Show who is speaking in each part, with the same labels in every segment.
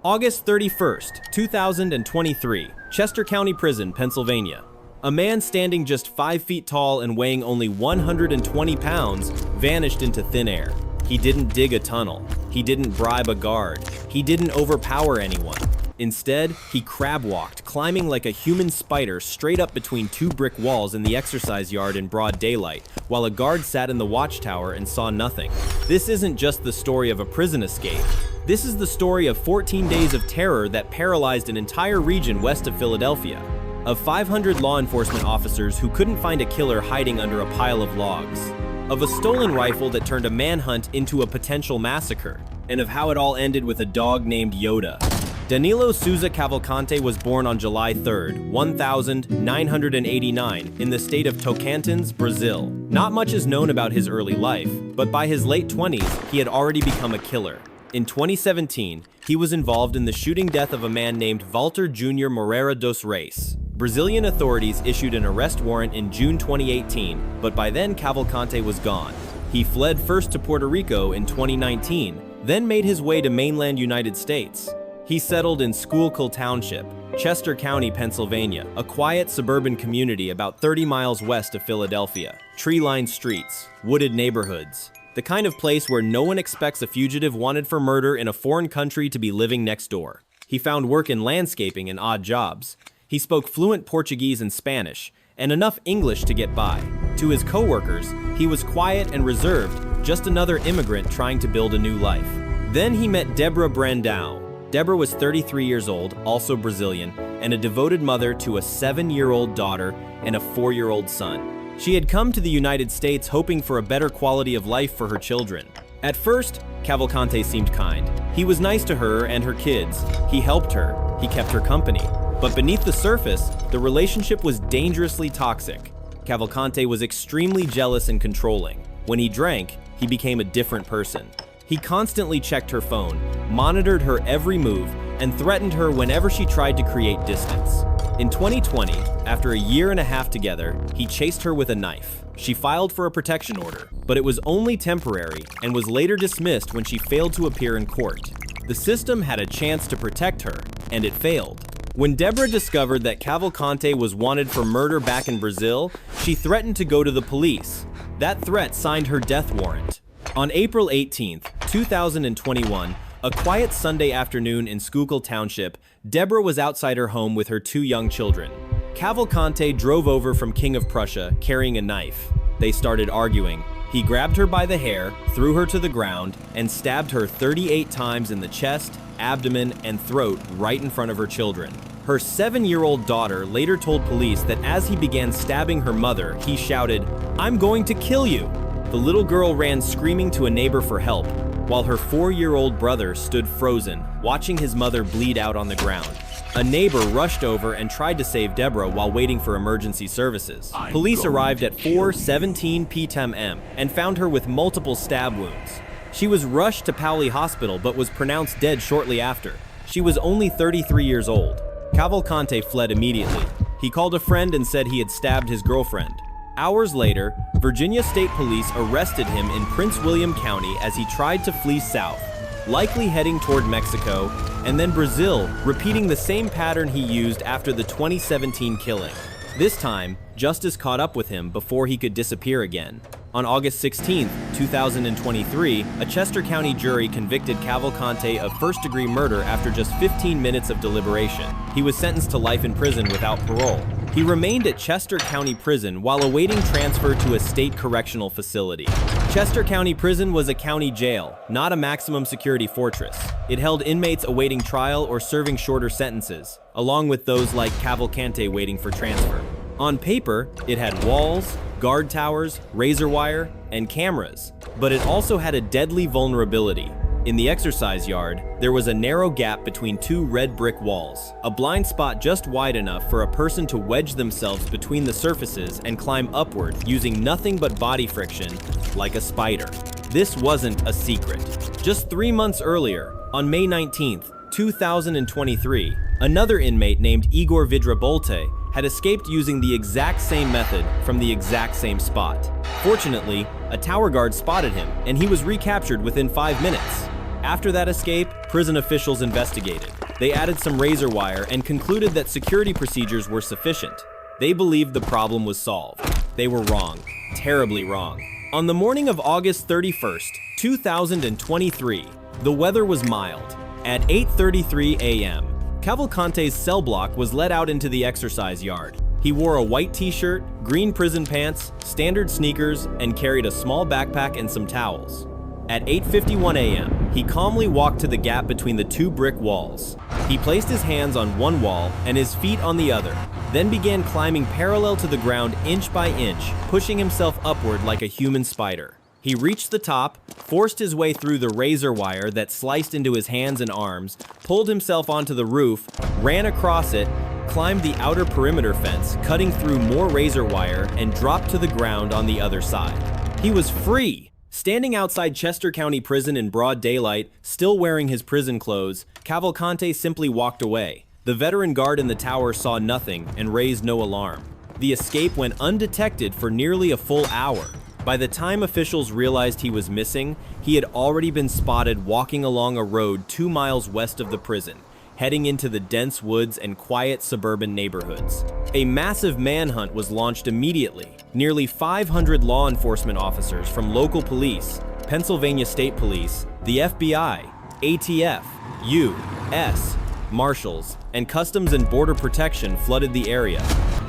Speaker 1: August 31st, 2023, Chester County Prison, Pennsylvania. A man standing just 5 feet tall and weighing only 120 pounds vanished into thin air. He didn't dig a tunnel. He didn't bribe a guard. He didn't overpower anyone. Instead, he crab walked, climbing like a human spider straight up between 2 brick walls in the exercise yard in broad daylight, while a guard sat in the watchtower and saw nothing. This isn't just the story of a prison escape. This is the story of 14 days of terror that paralyzed an entire region west of Philadelphia, of 500 law enforcement officers who couldn't find a killer hiding under a pile of logs, of a stolen rifle that turned a manhunt into a potential massacre, and of how it all ended with a dog named Yoda. Danilo Souza Cavalcante was born on July 3, 1989, in the state of Tocantins, Brazil. Not much is known about his early life, but by his late 20s, he had already become a killer. In 2017, he was involved in the shooting death of a man named Walter Jr. Moreira dos Reis. Brazilian authorities issued an arrest warrant in June 2018, but by then Cavalcante was gone. He fled first to Puerto Rico in 2019, then made his way to mainland United States. He settled in Schuylkill Township, Chester County, Pennsylvania, a quiet suburban community about 30 miles west of Philadelphia. Tree-lined streets, wooded neighborhoods, the kind of place where no one expects a fugitive wanted for murder in a foreign country to be living next door. He found work in landscaping and odd jobs. He spoke fluent Portuguese and Spanish, and enough English to get by. To his co-workers, he was quiet and reserved, just another immigrant trying to build a new life. Then he met Deborah Brandão. Deborah was 33 years old, also Brazilian, and a devoted mother to a 7-year-old daughter and a 4-year-old son. She had come to the United States hoping for a better quality of life for her children. At first, Cavalcante seemed kind. He was nice to her and her kids. He helped her. He kept her company. But beneath the surface, the relationship was dangerously toxic. Cavalcante was extremely jealous and controlling. When he drank, he became a different person. He constantly checked her phone, monitored her every move, and threatened her whenever she tried to create distance. In 2020, after a year and a half together, he chased her with a knife. She filed for a protection order, but it was only temporary and was later dismissed when she failed to appear in court. The system had a chance to protect her, and it failed. When Deborah discovered that Cavalcante was wanted for murder back in Brazil, she threatened to go to the police. That threat signed her death warrant. On April 18, 2021, a quiet Sunday afternoon in Schuylkill Township, Deborah was outside her home with her 2 young children. Cavalcante drove over from King of Prussia carrying a knife. They started arguing. He grabbed her by the hair, threw her to the ground, and stabbed her 38 times in the chest, abdomen, and throat right in front of her children. Her 7-year-old daughter later told police that as he began stabbing her mother, he shouted, "I'm going to kill you!" The little girl ran screaming to a neighbor for help, while her 4-year-old brother stood frozen, watching his mother bleed out on the ground. A neighbor rushed over and tried to save Deborah while waiting for emergency services. Police arrived at 4:17 p.m. and found her with multiple stab wounds. She was rushed to Paoli Hospital but was pronounced dead shortly after. She was only 33 years old. Cavalcante fled immediately. He called a friend and said he had stabbed his girlfriend. Hours later, Virginia State Police arrested him in Prince William County as he tried to flee south, likely heading toward Mexico, and then Brazil, repeating the same pattern he used after the 2017 killing. This time, justice caught up with him before he could disappear again. On August 16, 2023, a Chester County jury convicted Cavalcante of first-degree murder after just 15 minutes of deliberation. He was sentenced to life in prison without parole. He remained at Chester County Prison while awaiting transfer to a state correctional facility. Chester County Prison was a county jail, not a maximum security fortress. It held inmates awaiting trial or serving shorter sentences, along with those like Cavalcante waiting for transfer. On paper, it had walls, guard towers, razor wire, and cameras, but it also had a deadly vulnerability. In the exercise yard, there was a narrow gap between 2 red brick walls, a blind spot just wide enough for a person to wedge themselves between the surfaces and climb upward using nothing but body friction, like a spider. This wasn't a secret. Just 3 months earlier, on May 19, 2023, another inmate named Igor Vidrabolte had escaped using the exact same method from the exact same spot. Fortunately, a tower guard spotted him, and he was recaptured within 5 minutes. After that escape, prison officials investigated. They added some razor wire and concluded that security procedures were sufficient. They believed the problem was solved. They were wrong, terribly wrong. On the morning of August 31st, 2023, the weather was mild. At 8:33 a.m., Cavalcante's cell block was let out into the exercise yard. He wore a white t-shirt, green prison pants, standard sneakers, and carried a small backpack and some towels. At 8:51 a.m., he calmly walked to the gap between the two brick walls. He placed his hands on one wall and his feet on the other, then began climbing parallel to the ground inch by inch, pushing himself upward like a human spider. He reached the top, forced his way through the razor wire that sliced into his hands and arms, pulled himself onto the roof, ran across it, climbed the outer perimeter fence, cutting through more razor wire, and dropped to the ground on the other side. He was free! Standing outside Chester County Prison in broad daylight, still wearing his prison clothes, Cavalcante simply walked away. The veteran guard in the tower saw nothing and raised no alarm. The escape went undetected for nearly a full hour. By the time officials realized he was missing, he had already been spotted walking along a road 2 miles west of the prison, heading into the dense woods and quiet suburban neighborhoods. A massive manhunt was launched immediately. Nearly 500 law enforcement officers from local police, Pennsylvania State Police, the FBI, ATF, U.S. Marshals, and Customs and Border Protection flooded the area.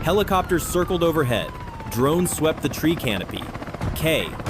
Speaker 1: Helicopters circled overhead. Drones swept the tree canopy.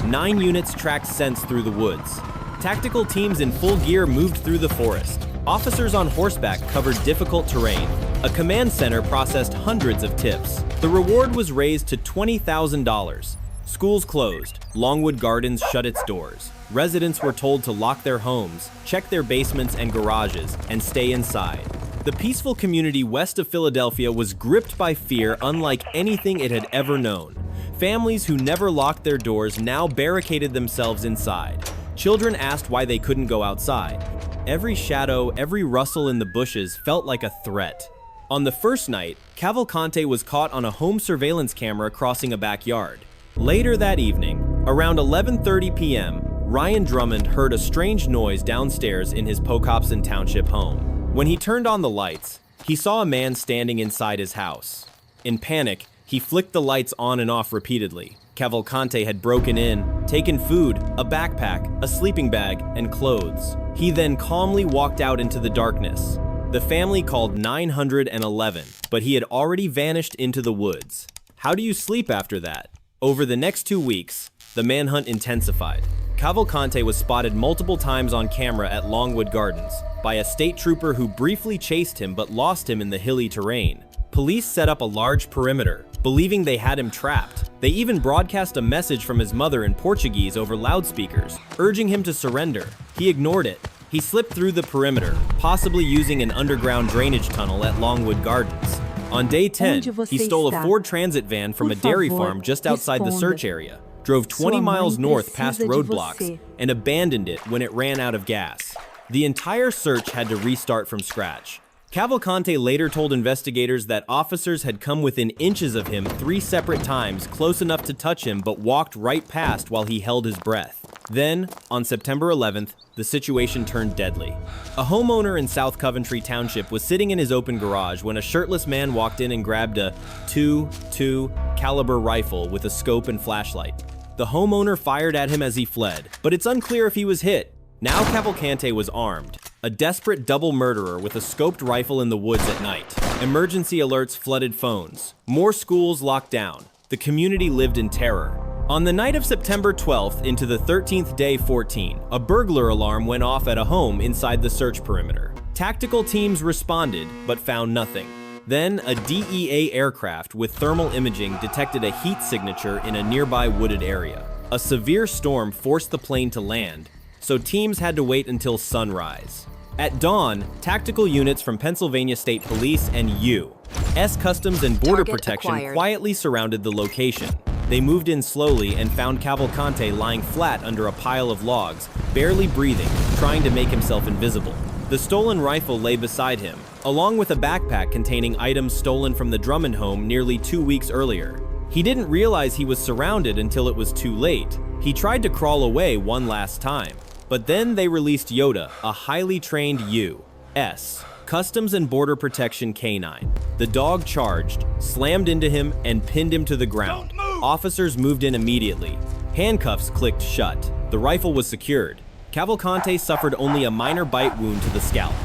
Speaker 1: 9 units tracked scents through the woods. Tactical teams in full gear moved through the forest. Officers on horseback covered difficult terrain. A command center processed hundreds of tips. The reward was raised to $20,000. Schools closed. Longwood Gardens shut its doors. Residents were told to lock their homes, check their basements and garages, and stay inside. The peaceful community west of Philadelphia was gripped by fear unlike anything it had ever known. Families who never locked their doors now barricaded themselves inside. Children asked why they couldn't go outside. Every shadow, every rustle in the bushes felt like a threat. On the first night, Cavalcante was caught on a home surveillance camera crossing a backyard. Later that evening, around 11:30 p.m., Ryan Drummond heard a strange noise downstairs in his Pocopson Township home. When he turned on the lights, he saw a man standing inside his house. In panic, he flicked the lights on and off repeatedly. Cavalcante had broken in, taken food, a backpack, a sleeping bag, and clothes. He then calmly walked out into the darkness. The family called 911, but he had already vanished into the woods. How do you sleep after that? Over the next 2 weeks, the manhunt intensified. Cavalcante was spotted multiple times on camera at Longwood Gardens by a state trooper who briefly chased him but lost him in the hilly terrain. Police set up a large perimeter, believing they had him trapped. They even broadcast a message from his mother in Portuguese over loudspeakers, urging him to surrender. He ignored it. He slipped through the perimeter, possibly using an underground drainage tunnel at Longwood Gardens. On day 10, he stole a Ford Transit van from a dairy farm just outside the search area, drove 20 miles north past roadblocks, and abandoned it when it ran out of gas. The entire search had to restart from scratch. Cavalcante later told investigators that officers had come within inches of him 3 separate times, close enough to touch him, but walked right past while he held his breath. Then, on September 11th, the situation turned deadly. A homeowner in South Coventry Township was sitting in his open garage when a shirtless man walked in and grabbed a .22 caliber rifle with a scope and flashlight. The homeowner fired at him as he fled, but it's unclear if he was hit. Now Cavalcante was armed, a desperate double murderer with a scoped rifle in the woods at night. Emergency alerts flooded phones. More schools locked down. The community lived in terror. On the night of September 12th into the 13th day 14, a burglar alarm went off at a home inside the search perimeter. Tactical teams responded, but found nothing. Then, a DEA aircraft with thermal imaging detected a heat signature in a nearby wooded area. A severe storm forced the plane to land, so teams had to wait until sunrise. At dawn, tactical units from Pennsylvania State Police and U.S. Customs and Border Protection quietly surrounded the location. They moved in slowly and found Cavalcante lying flat under a pile of logs, barely breathing, trying to make himself invisible. The stolen rifle lay beside him, along with a backpack containing items stolen from the Drummond home nearly 2 weeks earlier. He didn't realize he was surrounded until it was too late. He tried to crawl away one last time. But then they released Yoda, a highly trained U.S. Customs and Border Protection canine. The dog charged, slammed into him, and pinned him to the ground. Officers moved in immediately. Handcuffs clicked shut. The rifle was secured. Cavalcante suffered only a minor bite wound to the scalp.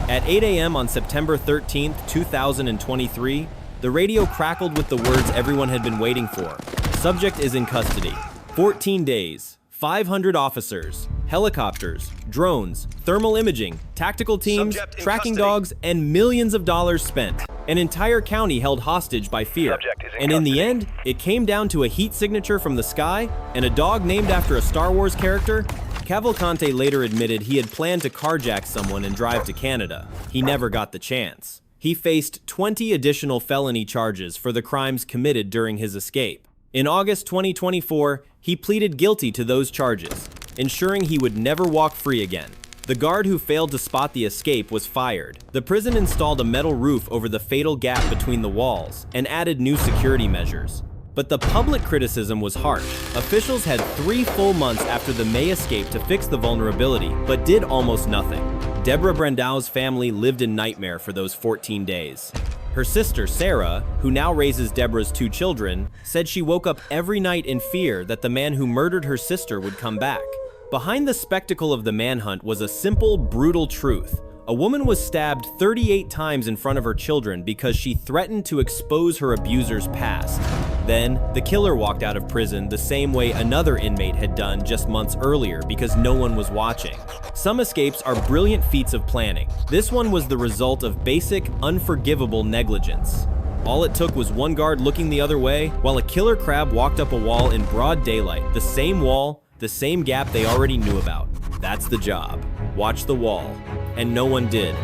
Speaker 1: At 8 a.m. on September 13, 2023, the radio crackled with the words everyone had been waiting for. Subject is in custody. 14 days, 500 officers, helicopters, drones, thermal imaging, tactical teams, tracking dogs, and millions of dollars spent. An entire county held hostage by fear. And in the end, it came down to a heat signature from the sky and a dog named after a Star Wars character. Cavalcante later admitted he had planned to carjack someone and drive to Canada. He never got the chance. He faced 20 additional felony charges for the crimes committed during his escape. In August 2024, he pleaded guilty to those charges, ensuring he would never walk free again. The guard who failed to spot the escape was fired. The prison installed a metal roof over the fatal gap between the walls and added new security measures. But the public criticism was harsh. Officials had 3 full months after the May escape to fix the vulnerability, but did almost nothing. Deborah Brandau's family lived in nightmare for those 14 days. Her sister, Sarah, who now raises Deborah's 2 children, said she woke up every night in fear that the man who murdered her sister would come back. Behind the spectacle of the manhunt was a simple, brutal truth. A woman was stabbed 38 times in front of her children because she threatened to expose her abuser's past. Then, the killer walked out of prison the same way another inmate had done just months earlier because no one was watching. Some escapes are brilliant feats of planning. This one was the result of basic, unforgivable negligence. All it took was one guard looking the other way while a killer crab walked up a wall in broad daylight, the same wall, the same gap they already knew about. That's the job. Watch the wall. And no one did.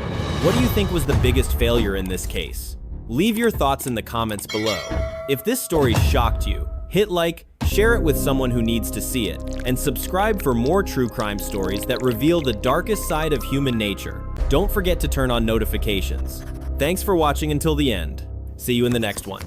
Speaker 1: What do you think was the biggest failure in this case? Leave your thoughts in the comments below. If this story shocked you, hit like, share it with someone who needs to see it, and subscribe for more true crime stories that reveal the darkest side of human nature. Don't forget to turn on notifications. Thanks for watching until the end. See you in the next one.